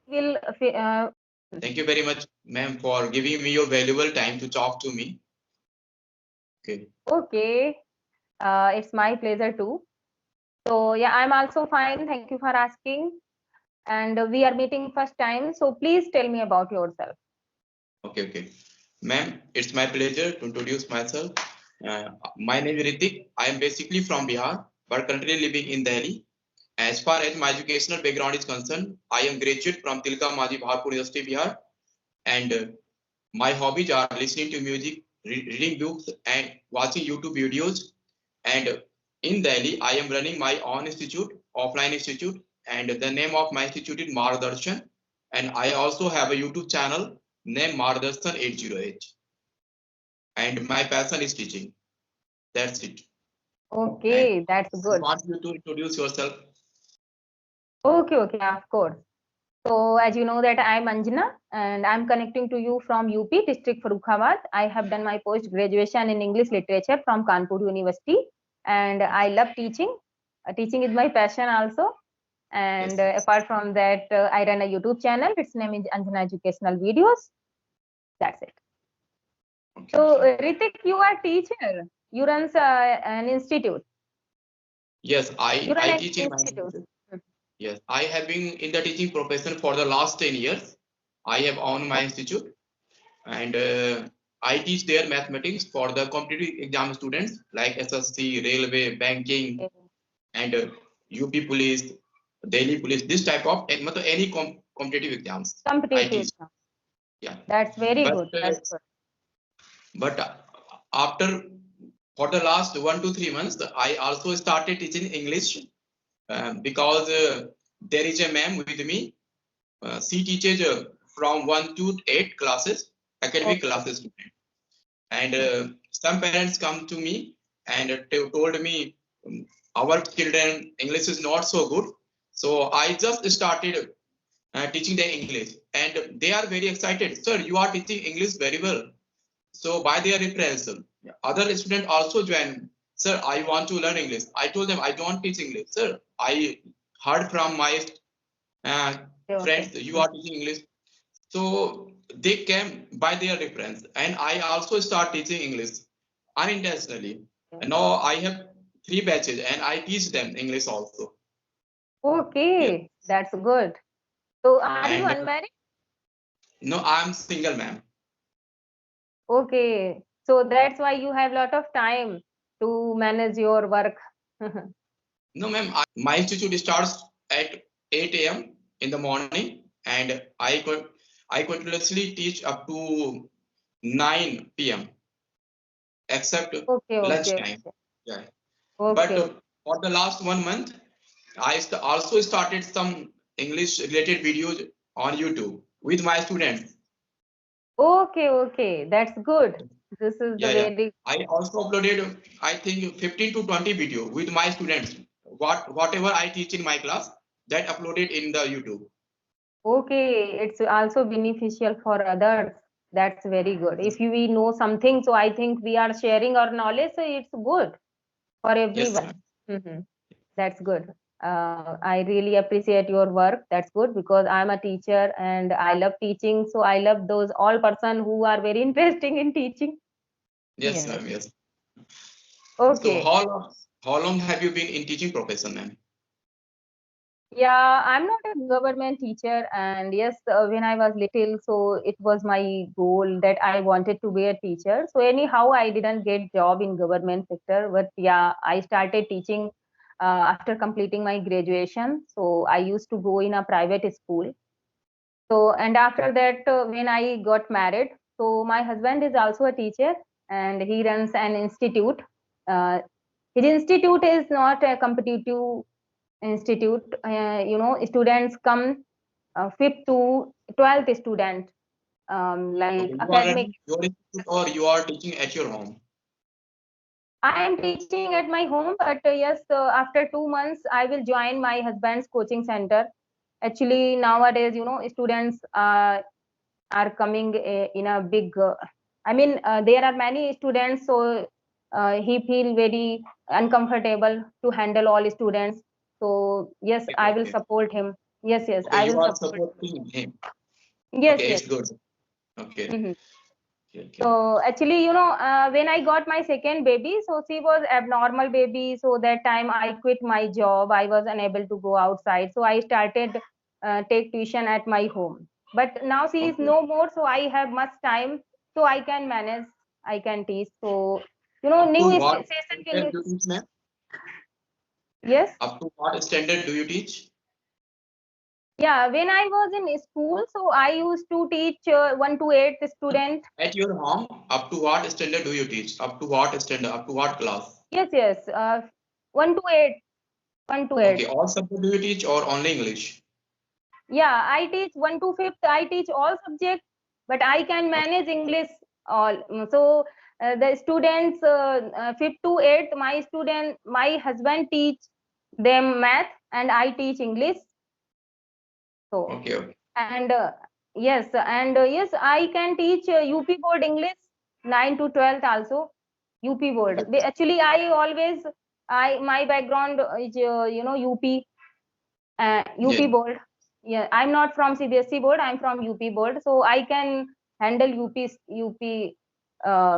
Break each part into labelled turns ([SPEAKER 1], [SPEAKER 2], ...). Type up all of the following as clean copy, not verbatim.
[SPEAKER 1] will.
[SPEAKER 2] Thank you very much, ma'am, for giving me your valuable time to talk to me. Okay.
[SPEAKER 1] Okay, it's my pleasure too. So yeah, I'm also fine. Thank you for asking. And we are meeting first time. So please tell me about yourself.
[SPEAKER 2] Okay. Ma'am, it's my pleasure to introduce myself. Uh, my name is Ritik. I am basically from Bihar, but currently living in Delhi. As far as my educational background is concerned, I am graduate from Tilka Maji Bharpur University, Bihar, and my hobbies are listening to music, reading books, and watching YouTube videos. And in Delhi, I am running my own institute, offline institute, and the name of my institute is Mardarshan. And I also have a YouTube channel named Mardarshan 808. And my passion is teaching. That's it. And
[SPEAKER 1] Okay, that's
[SPEAKER 2] I
[SPEAKER 1] good.
[SPEAKER 2] want you to introduce yourself.
[SPEAKER 1] Okay, of course. So as you know that I'm Anjana and I'm connecting to you from UP district Farrukhabad. I have done my post graduation in English literature from Kanpur University and I love teaching. Teaching is my passion also. And
[SPEAKER 2] Yes.
[SPEAKER 1] apart from that, I run a YouTube channel. Its name is Anjana Educational Videos. That's it. So
[SPEAKER 2] Okay.
[SPEAKER 1] Ritik, you are teacher. You run an institute.
[SPEAKER 2] Yes,
[SPEAKER 1] You run
[SPEAKER 2] I
[SPEAKER 1] an
[SPEAKER 2] teach in my
[SPEAKER 1] institute.
[SPEAKER 2] institute. Yes, I have been in the teaching profession for the last 10 years. I have owned my institute and I teach their mathematics for the competitive exam students like SSC, railway, banking,
[SPEAKER 1] Okay.
[SPEAKER 2] and UP police, Delhi police, this type of any competitive exams I
[SPEAKER 1] Competitive
[SPEAKER 2] teach.
[SPEAKER 1] exam.
[SPEAKER 2] Yeah,
[SPEAKER 1] That's very
[SPEAKER 2] but
[SPEAKER 1] good. That's good.
[SPEAKER 2] after for the last 1 to 3 months, I also started teaching English because there is a ma'am with me. She teaches from 1 to 8 classes, academic
[SPEAKER 1] Okay.
[SPEAKER 2] classes, and some parents come to me and told me our children English is not so good. So I just started teaching them English, and they are very excited. Sir, you are teaching English very well. So by their reference, other students also join. Sir, I want to learn English. I told them I don't teach English. Sir, I heard from my uh,
[SPEAKER 1] Okay.
[SPEAKER 2] friends you are teaching English. So they came by their reference, and I also start teaching English unintentionally. And now I have 3 batches, and I teach them English also. Yes,
[SPEAKER 1] Okay. That's good. So are you
[SPEAKER 2] and
[SPEAKER 1] unmarried?
[SPEAKER 2] no, I'm single, ma'am.
[SPEAKER 1] Okay. So that's why you have a lot of time to manage your work.
[SPEAKER 2] No, ma'am. My institute starts at 8 a.m. in the morning, and I continuously teach up to 9 p.m. except
[SPEAKER 1] Okay.
[SPEAKER 2] lunchtime. Yeah. But
[SPEAKER 1] Okay.
[SPEAKER 2] for the last 1 month, I also started some English related videos on YouTube with my students.
[SPEAKER 1] Okay. That's good. This is the
[SPEAKER 2] Yeah.
[SPEAKER 1] very
[SPEAKER 2] I also uploaded, I think, 15 to 20 video with my students. Whatever I teach in my class, that uploaded in the YouTube.
[SPEAKER 1] okay. It's also beneficial for others. That's very good. If we know something, so I think we are sharing our knowledge, so it's good for
[SPEAKER 2] Yes,
[SPEAKER 1] everyone.
[SPEAKER 2] ma'am.
[SPEAKER 1] Mhm. That's good. I really appreciate your work. That's good because I'm a teacher and I love teaching. So I love those all person who are very interesting in teaching.
[SPEAKER 2] Yes,
[SPEAKER 1] Yes.
[SPEAKER 2] ma'am. Yes. So
[SPEAKER 1] Okay.
[SPEAKER 2] how long have you been in teaching profession, ma'am?
[SPEAKER 1] Yeah, I'm not a government teacher, and yes, when I was little, so it was my goal that I wanted to be a teacher. So anyhow, I didn't get job in government sector, but yeah, I started teaching after completing my graduation. So I used to go in a private school. So and after that, when I got married, so my husband is also a teacher, and he runs an institute. Uh, his institute is not a competitive institute. Students come 5th to 12th student, like
[SPEAKER 2] Okay, you are
[SPEAKER 1] academic.
[SPEAKER 2] running your institute or you are teaching at your home?
[SPEAKER 1] I am teaching at my home, but yes, after 2 months, I will join my husband's coaching center. Actually, nowadays, students are coming in a big. There are many students, so he feel very uncomfortable to handle all students. So yes,
[SPEAKER 2] Okay,
[SPEAKER 1] I will
[SPEAKER 2] okay.
[SPEAKER 1] support him. Yes, yes,
[SPEAKER 2] Okay,
[SPEAKER 1] I
[SPEAKER 2] you
[SPEAKER 1] will
[SPEAKER 2] are
[SPEAKER 1] support.
[SPEAKER 2] supporting him.
[SPEAKER 1] Yes,
[SPEAKER 2] Okay,
[SPEAKER 1] yes.
[SPEAKER 2] it's good. Okay,
[SPEAKER 1] Mhm.
[SPEAKER 2] okay, okay.
[SPEAKER 1] So actually, when I got my second baby, so she was abnormal baby. So that time I quit my job. I was unable to go outside. So I started take tuition at my home. But now she is
[SPEAKER 2] Okay.
[SPEAKER 1] no more, so I have much time. So I can manage. I can teach. So
[SPEAKER 2] Up to
[SPEAKER 1] new
[SPEAKER 2] what
[SPEAKER 1] session
[SPEAKER 2] standard
[SPEAKER 1] will.
[SPEAKER 2] do you teach, ma'am?
[SPEAKER 1] Yes.
[SPEAKER 2] Up to what standard do you teach?
[SPEAKER 1] Yeah. When I was in school, so I used to teach 1 to 8 student.
[SPEAKER 2] At your home, up to what standard do you teach? Up to what standard? Up to what class?
[SPEAKER 1] Yes, yes. 1 to 8. 1 to 8.
[SPEAKER 2] Okay, all subject do you teach or only English?
[SPEAKER 1] Yeah, I teach 1 to 5th. I teach all subjects, but I can manage English all. So the students 5th to 8th, my husband teach them math, and I teach English. So
[SPEAKER 2] Okay, okay,
[SPEAKER 1] and yes, I can teach UP board English 9 to 12th also. UP board.
[SPEAKER 2] okay.
[SPEAKER 1] Actually, I my background is UP. UP
[SPEAKER 2] Yeah,
[SPEAKER 1] board. Yeah, I'm not from CBSE board. I'm from UP board, so I can handle UP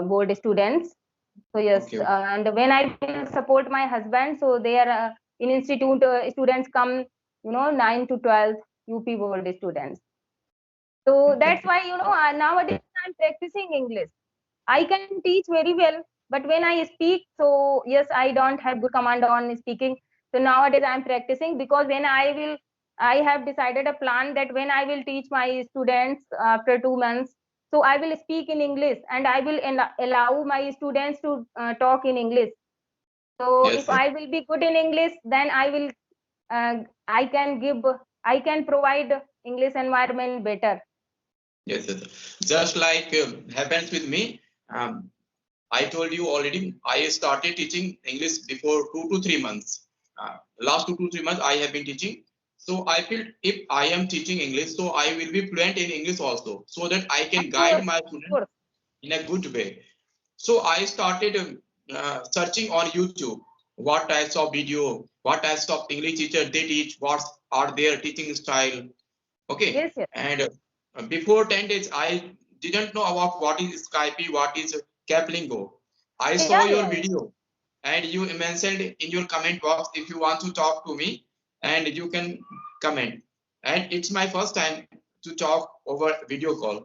[SPEAKER 1] board students. So yes,
[SPEAKER 2] okay, okay,
[SPEAKER 1] and when I will support my husband, so they are in institute students come, 9 to 12 UP board students. So
[SPEAKER 2] okay,
[SPEAKER 1] that's
[SPEAKER 2] okay.
[SPEAKER 1] why nowadays I'm practicing English. I can teach very well, but when I speak, so yes, I don't have good command on speaking. So nowadays I'm practicing, because I have decided a plan that when I will teach my students after 2 months, so I will speak in English, and I will allow my students to talk in English. So
[SPEAKER 2] Yes,
[SPEAKER 1] if
[SPEAKER 2] yes,
[SPEAKER 1] I will be good in English, then I can I can provide English environment better.
[SPEAKER 2] yes, yes. Just like happens with me. Um, I told you already, I started teaching English before 2 to 3 months. Last 2 to 3 months, I have been teaching. So I feel if I am teaching English, so I will be fluent in English also, so that I
[SPEAKER 1] Of
[SPEAKER 2] can guide
[SPEAKER 1] course,
[SPEAKER 2] my
[SPEAKER 1] of
[SPEAKER 2] students
[SPEAKER 1] course.
[SPEAKER 2] in a good way. So I started searching on YouTube what types of video, what types of English teacher they teach, what are their teaching style. Okay,
[SPEAKER 1] Yes, yes.
[SPEAKER 2] and before 10 days, I didn't know about what is Skype, what is Caplingo. I saw
[SPEAKER 1] Yeah,
[SPEAKER 2] your
[SPEAKER 1] yeah, yeah.
[SPEAKER 2] video and you mentioned in your comment box if you want to talk to me and you can comment. And it's my first time to talk over video call.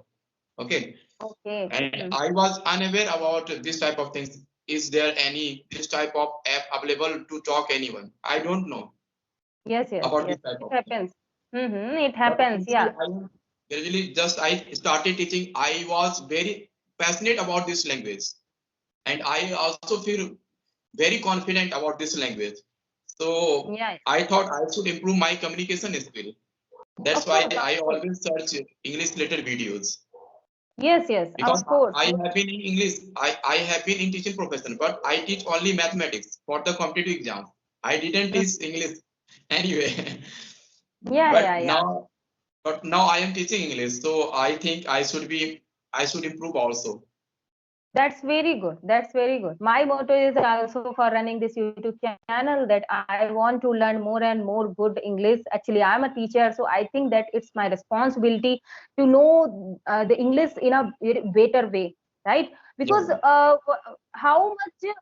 [SPEAKER 2] Okay,
[SPEAKER 1] Okay.
[SPEAKER 2] and
[SPEAKER 1] Hmm.
[SPEAKER 2] I was unaware about this type of things. Is there any this type of app available to talk anyone? I don't know
[SPEAKER 1] Yes, yes,
[SPEAKER 2] about
[SPEAKER 1] yes.
[SPEAKER 2] this type
[SPEAKER 1] It
[SPEAKER 2] of thing.
[SPEAKER 1] happens. It
[SPEAKER 2] But
[SPEAKER 1] happens.
[SPEAKER 2] gradually,
[SPEAKER 1] Yeah.
[SPEAKER 2] just I started teaching. I was very passionate about this language, and I also feel very confident about this language. So
[SPEAKER 1] Yeah.
[SPEAKER 2] I thought I should improve my communication skill. That's
[SPEAKER 1] Of
[SPEAKER 2] why
[SPEAKER 1] course, of
[SPEAKER 2] I
[SPEAKER 1] course.
[SPEAKER 2] always search English related videos
[SPEAKER 1] Yes, yes,
[SPEAKER 2] because
[SPEAKER 1] of course.
[SPEAKER 2] I have been in English. I have been in teaching profession, but I teach only mathematics for the competitive exams. I didn't
[SPEAKER 1] Mm.
[SPEAKER 2] teach English anyway.
[SPEAKER 1] Yeah,
[SPEAKER 2] but
[SPEAKER 1] yeah, yeah.
[SPEAKER 2] now but now I am teaching English, so I think I should improve also.
[SPEAKER 1] That's very good. That's very good. My motto is also for running this YouTube channel that I want to learn more and more good English. Actually, I'm a teacher, so I think that it's my responsibility to know the English in a better way, right? Because
[SPEAKER 2] Yes,
[SPEAKER 1] how much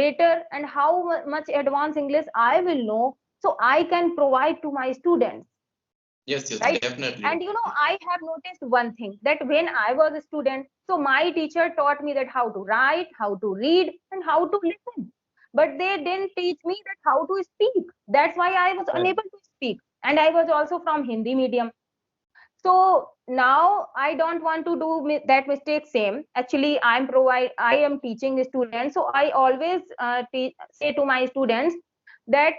[SPEAKER 1] better and how much advanced English I will know, so I can provide to my students,
[SPEAKER 2] yes, yes,
[SPEAKER 1] right?
[SPEAKER 2] definitely.
[SPEAKER 1] And I have noticed one thing, that when I was a student, so my teacher taught me that how to write, how to read, and how to listen, but they didn't teach me that how to speak. That's why I was
[SPEAKER 2] Right.
[SPEAKER 1] unable to speak, and I was also from Hindi medium. So now I don't want to do that mistake same. Actually, I am teaching the students, so I always say to my students that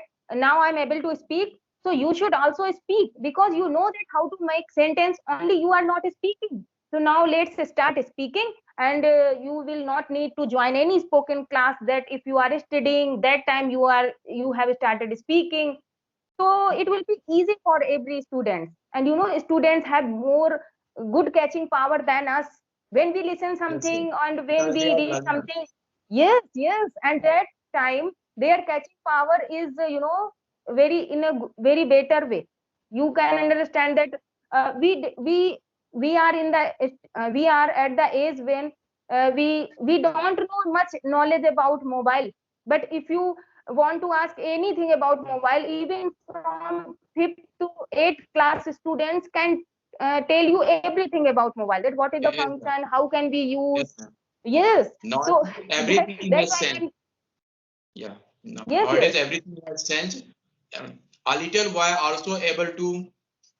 [SPEAKER 1] now I'm able to speak, so you should also speak, because you know that how to make sentence, only you are not speaking. So now let's start speaking, and you will not need to join any spoken class, that if you are studying that time you have started speaking. So it will be easy for every student, and students have more good catching power than us. When we listen
[SPEAKER 2] Yes, yes.
[SPEAKER 1] something and when
[SPEAKER 2] Because
[SPEAKER 1] we
[SPEAKER 2] they are
[SPEAKER 1] read
[SPEAKER 2] learners.
[SPEAKER 1] something, yes, yes, and that time their catching power is very in a very better way. You can understand that we are in the we are at the age when we don't know much knowledge about mobile. But if you want to ask anything about mobile, even from 5th to 8th class students can tell you everything about mobile, that what is the
[SPEAKER 2] Yes, ma'am.
[SPEAKER 1] function, how can we use.
[SPEAKER 2] Yes, ma'am.
[SPEAKER 1] Yes. So
[SPEAKER 2] Nowadays everything
[SPEAKER 1] that's
[SPEAKER 2] has
[SPEAKER 1] why
[SPEAKER 2] changed.
[SPEAKER 1] when,
[SPEAKER 2] Yeah. No,
[SPEAKER 1] yes,
[SPEAKER 2] nowadays
[SPEAKER 1] yes,
[SPEAKER 2] everything has changed. A little boy also able to.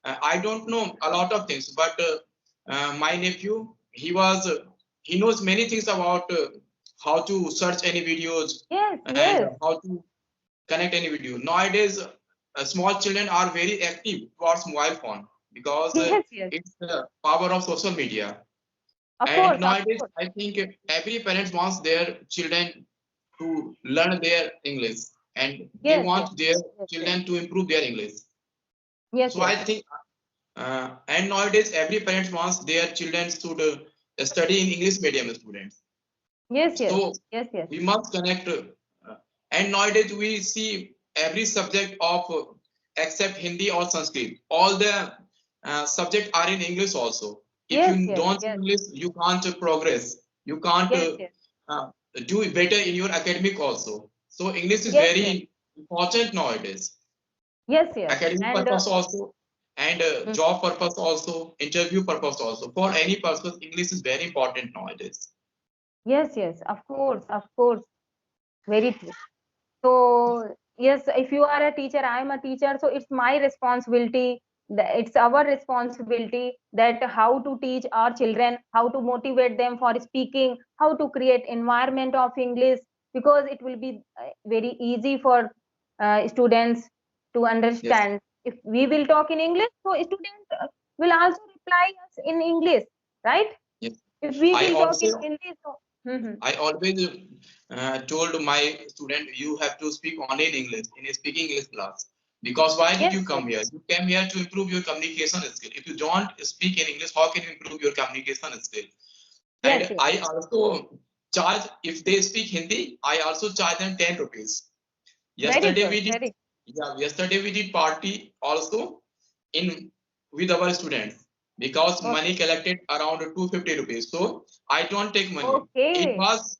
[SPEAKER 2] I don't know a lot of things, but my nephew, he knows many things about how to search any videos
[SPEAKER 1] yes,
[SPEAKER 2] and
[SPEAKER 1] yes,
[SPEAKER 2] how to connect any video. Nowadays, small children are very active towards mobile phone because
[SPEAKER 1] yes, yes,
[SPEAKER 2] it's the power of social media.
[SPEAKER 1] of
[SPEAKER 2] And
[SPEAKER 1] course, of
[SPEAKER 2] nowadays,
[SPEAKER 1] course.
[SPEAKER 2] I think every parent wants their children to learn their English and they
[SPEAKER 1] Yes, yes,
[SPEAKER 2] want their
[SPEAKER 1] yes, yes,
[SPEAKER 2] children to improve their English.
[SPEAKER 1] yes,
[SPEAKER 2] So
[SPEAKER 1] yes,
[SPEAKER 2] I think, and nowadays every parent wants their children should study in English medium students.
[SPEAKER 1] yes, yes,
[SPEAKER 2] So
[SPEAKER 1] yes, yes,
[SPEAKER 2] we must connect. And nowadays we see every subject of except Hindi or Sanskrit. All the subjects are in English also. If
[SPEAKER 1] yes,
[SPEAKER 2] you
[SPEAKER 1] yes,
[SPEAKER 2] don't
[SPEAKER 1] yes,
[SPEAKER 2] English, you can't progress. You can't
[SPEAKER 1] yes, yes,
[SPEAKER 2] uh, do better in your academic also. So English is
[SPEAKER 1] yes, yes,
[SPEAKER 2] very important nowadays.
[SPEAKER 1] yes, yes,
[SPEAKER 2] Academic
[SPEAKER 1] and
[SPEAKER 2] purpose also, and
[SPEAKER 1] mm,
[SPEAKER 2] job purpose also, interview purpose also. For any purpose, English is very important nowadays.
[SPEAKER 1] yes, yes, of course, very true. So yes, if you are a teacher, I am a teacher, so it's my responsibility, it's our responsibility that how to teach our children, how to motivate them for speaking, how to create environment of English, because it will be very easy for students to
[SPEAKER 2] Yes,
[SPEAKER 1] understand. If we will talk in English, so students will also reply us in English, right?
[SPEAKER 2] yes.
[SPEAKER 1] If we
[SPEAKER 2] I
[SPEAKER 1] will talk in
[SPEAKER 2] also
[SPEAKER 1] Hindi, so Mhm.
[SPEAKER 2] I always told my student you have to speak only in English in a speaking English class. Because why did
[SPEAKER 1] Yes,
[SPEAKER 2] you
[SPEAKER 1] yes,
[SPEAKER 2] come here? You came here to improve your communication skill. If you don't speak in English, how can you improve your communication skill?
[SPEAKER 1] yes,
[SPEAKER 2] And
[SPEAKER 1] yes.
[SPEAKER 2] I also charge, if they speak Hindi, I also charge them 10 rupees.
[SPEAKER 1] Very
[SPEAKER 2] Yesterday
[SPEAKER 1] good,
[SPEAKER 2] we did,
[SPEAKER 1] very
[SPEAKER 2] yeah, yesterday we did party also in with our students because
[SPEAKER 1] okay.
[SPEAKER 2] money collected around 250 rupees. So I don't take money. It
[SPEAKER 1] Okay,
[SPEAKER 2] was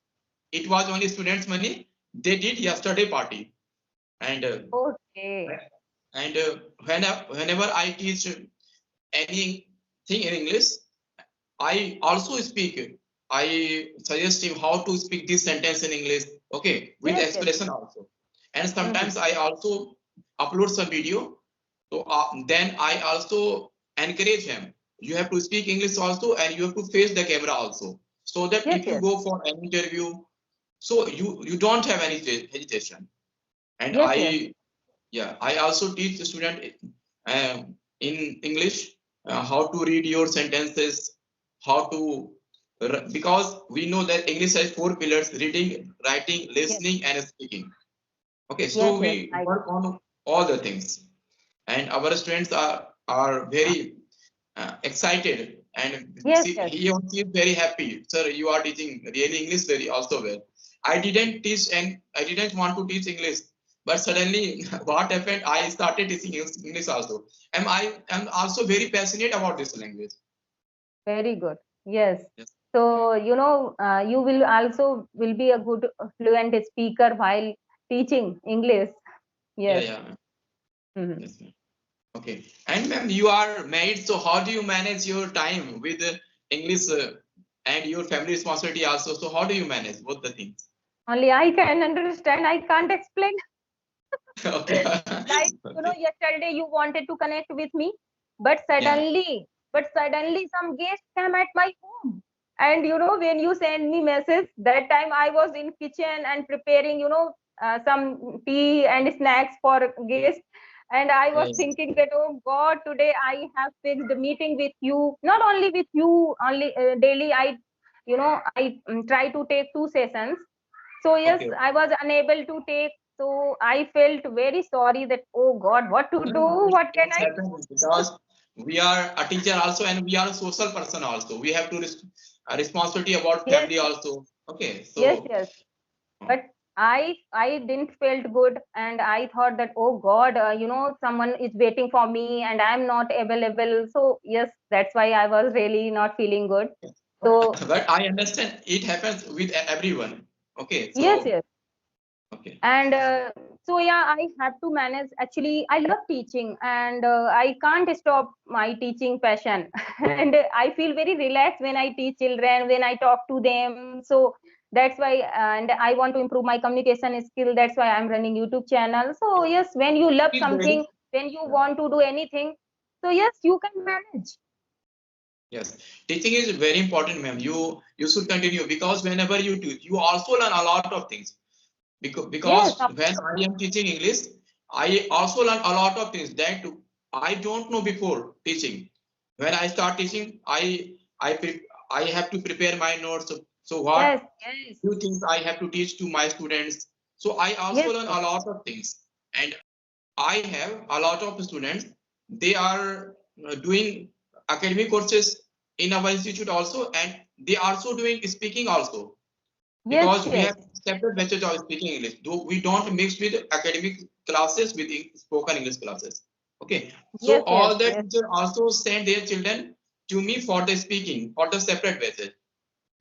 [SPEAKER 2] it was only students' money. They did yesterday party, and
[SPEAKER 1] okay.
[SPEAKER 2] whenever I teach anything in English, I also speak. I suggest him how to speak this sentence in English. Okay, with
[SPEAKER 1] Yes, yes.
[SPEAKER 2] expression also. And
[SPEAKER 1] Mhm.
[SPEAKER 2] sometimes I also upload some video. So then I also encourage him. You have to speak English also, and you have to face the camera also. So that
[SPEAKER 1] Yes,
[SPEAKER 2] if you
[SPEAKER 1] yes.
[SPEAKER 2] go for an interview, so you don't have any hesitation. And
[SPEAKER 1] Yes, yes.
[SPEAKER 2] I also teach the student in English how to read your sentences, how to because we know that English has four pillars: reading, writing,
[SPEAKER 1] Yes,
[SPEAKER 2] listening, and speaking. Okay,
[SPEAKER 1] yes,
[SPEAKER 2] so
[SPEAKER 1] yes.
[SPEAKER 2] we
[SPEAKER 1] I
[SPEAKER 2] work on all the things, and our students are very excited, and
[SPEAKER 1] yes,
[SPEAKER 2] see,
[SPEAKER 1] yes.
[SPEAKER 2] he or she is very happy. Sir, you are teaching really English very also well. I didn't teach and I didn't want to teach English, but suddenly what happened? I started teaching English also. Am also very passionate about this language.
[SPEAKER 1] Very good. Yes.
[SPEAKER 2] Yes.
[SPEAKER 1] So, you will also will be a good fluent speaker while teaching English.
[SPEAKER 2] Yeah,
[SPEAKER 1] Yes.
[SPEAKER 2] yeah.
[SPEAKER 1] Mhm.
[SPEAKER 2] Yes, ma'am. Okay. And ma'am, you are married, so how do you manage your time with English and your family responsibility also? So how do you manage both the things?
[SPEAKER 1] Only I can understand. I can't explain.
[SPEAKER 2] Okay.
[SPEAKER 1] Like,
[SPEAKER 2] Okay.
[SPEAKER 1] yesterday you wanted to connect with me, but
[SPEAKER 2] Yeah.
[SPEAKER 1] suddenly some guest came at my home. And when you send me message, that time I was in kitchen and preparing, some tea and snacks for guests. And I
[SPEAKER 2] Yeah.
[SPEAKER 1] was thinking that, oh God, today I have fixed a meeting with you. Not only with you, only daily I try to take 2 sessions. So yes,
[SPEAKER 2] Okay.
[SPEAKER 1] I was unable to take. So I felt very sorry that, oh God, what to do?
[SPEAKER 2] No,
[SPEAKER 1] What can
[SPEAKER 2] it's
[SPEAKER 1] I do?
[SPEAKER 2] happened because we are a teacher also and we are a social person also. We have to a responsibility about
[SPEAKER 1] Yes,
[SPEAKER 2] family also. Okay,
[SPEAKER 1] yes,
[SPEAKER 2] so
[SPEAKER 1] yes. But I didn't felt good, and I thought that, oh God, someone is waiting for me and I'm not available. So yes, that's why I was really not feeling good. So
[SPEAKER 2] But I understand it happens with everyone. Okay,
[SPEAKER 1] yes,
[SPEAKER 2] so
[SPEAKER 1] yes.
[SPEAKER 2] okay,
[SPEAKER 1] And so yeah, I have to manage. Actually, I love teaching, and I can't stop my teaching passion. And I feel very relaxed when I teach children, when I talk to them. So that's why, and I want to improve my communication skill. That's why I'm running YouTube channel. So yes, when you love
[SPEAKER 2] it's
[SPEAKER 1] something,
[SPEAKER 2] very
[SPEAKER 1] when you
[SPEAKER 2] yeah.
[SPEAKER 1] want to do anything, so yes, you can manage.
[SPEAKER 2] Yes, teaching is very important, ma'am. You should continue because whenever you teach, you also learn a lot of things.
[SPEAKER 1] Yes,
[SPEAKER 2] Because
[SPEAKER 1] of
[SPEAKER 2] when
[SPEAKER 1] course.
[SPEAKER 2] I am teaching English, I also learn a lot of things that I don't know before teaching. When I start teaching, I have to prepare my notes. So what
[SPEAKER 1] Yes, yes,
[SPEAKER 2] new things I have to teach to my students. So I
[SPEAKER 1] yes,
[SPEAKER 2] also learn
[SPEAKER 1] yes,
[SPEAKER 2] a lot of things, and I have a lot of students. They are doing academic courses in our institute also, and they are also doing speaking also
[SPEAKER 1] yes,
[SPEAKER 2] because we
[SPEAKER 1] yes,
[SPEAKER 2] have separate batches of speaking English. Though we don't mix with academic classes with spoken English classes. Okay, so
[SPEAKER 1] yes, yes,
[SPEAKER 2] all the
[SPEAKER 1] yes,
[SPEAKER 2] teachers also send their children to me for the speaking for the separate batches.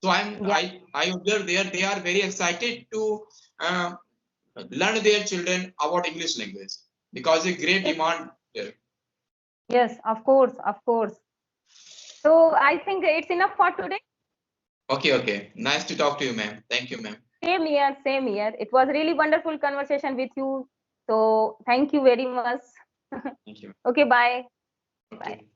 [SPEAKER 2] So
[SPEAKER 1] yeah.
[SPEAKER 2] I observe there they are very excited to uh, learn their children about English language because a great
[SPEAKER 1] Yes,
[SPEAKER 2] demand there.
[SPEAKER 1] yes, of course, of course. So I think it's enough for today.
[SPEAKER 2] Okay, okay. Nice to talk to you, ma'am. Thank you, ma'am.
[SPEAKER 1] Same here, same here. It was really wonderful conversation with you. So thank you very much.
[SPEAKER 2] Thank you.
[SPEAKER 1] Okay, bye. Bye.
[SPEAKER 2] Okay.